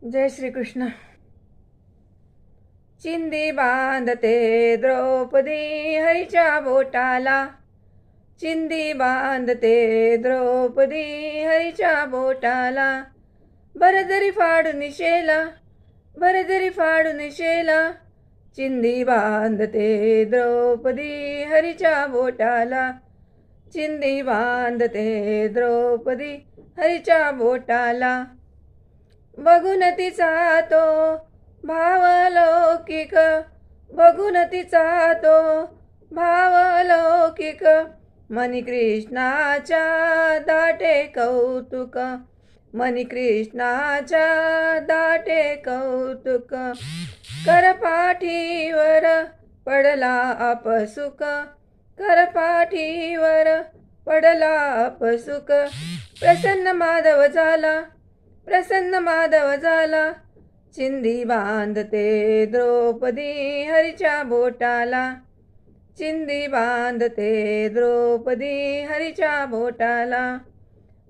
जय श्री कृष्ण. चिंदी बांधते द्रौपदी हरीच्या बोटाला. चिंदी बांधते द्रौपदी हरीच्या बोटाला. बरजरी फाडून शेला, बरजरी फाडून शेला. चिंदी बांधते द्रौपदी हरीच्या बोटाला. चिंदी बांधते द्रौपदी हरीच्या बोटाला. बघून तिचा तो भाव लौकिक, बघून तिचा तो भाव लौकिक. मनी कृष्णाच्या दाटे कौतुक, मनी कृष्णाच्या दाटे कौतुक. करपाठीवर पडला अपसुक, करपाठीवर पडला अपसुक. प्रसन्न माधव झाला, प्रसन्न माधव झाला. चिंदी बांधते द्रौपदी हरीच्या बोटाला. चिंदी बांधते द्रौपदी हरीच्या बोटाला.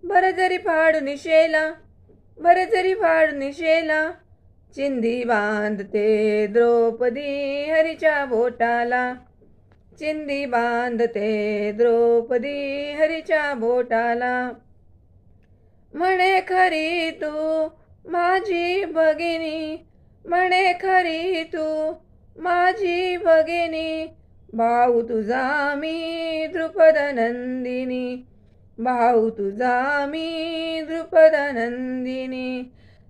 बरजरी फाडून शेला, बरजरी फाडून शेला. चिंदी बांधते द्रौपदी हरीच्या बोटाला. चिंदी बांधते द्रौपदी हरीच्या बोटाला. म्हणे खरी तू माझी भगिनी, म्हणे खरी तू माझी भगिनी. भाऊ तुझा मी द्रुपद नंदिनी, भाऊ तुझा मी द्रुपद नंदिनी.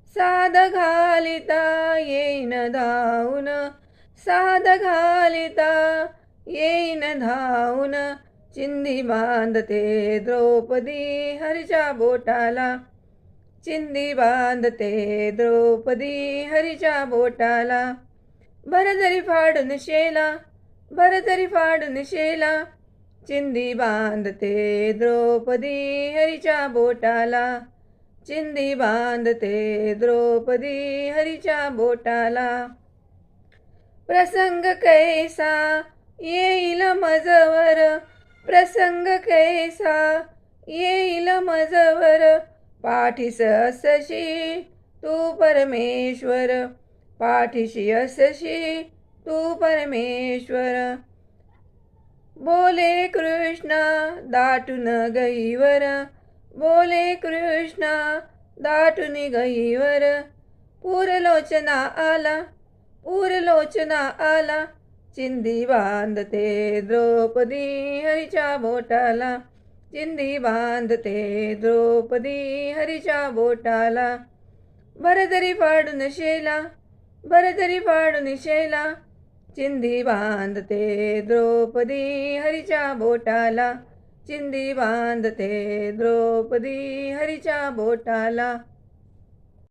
साद घालिता येईन धावून, साद घालिता येईन धावून. चिंदी बांधते द्रौपदी हरीच्या बोटाला. चिंदी बांधते द्रौपदी हरीच्या बोटाला. बरजरी फाडून शेला, बरजरी फाडून शेला. चिंदी बांधते द्रौपदी हरीच्या बोटाला. चिंदी बांधते द्रौपदी हरीच्या बोटाला. प्रसंग कैसा येईल मजवर, प्रसंग कैसा येईल मजवर. पाठीस असशी तू परमेश्वर, पाठीशी असशी तू परमेश्वर. बोले कृष्ण दाटून गईवर, बोले कृष्ण दाटून गईवर. पूरलोचना आला, पूरलोचना आला. चिंदी बांधते द्रौपदी हरीच्या बोटाला. चिंदी बांधते द्रौपदी हरीच्या बोटाला. बरजरी फाडून शेला, बरजरी फाडून शेला. चिंदी बांधते द्रौपदी हरीच्या बोटाला. चिंदी बांधते द्रौपदी हरीच्या बोटाला.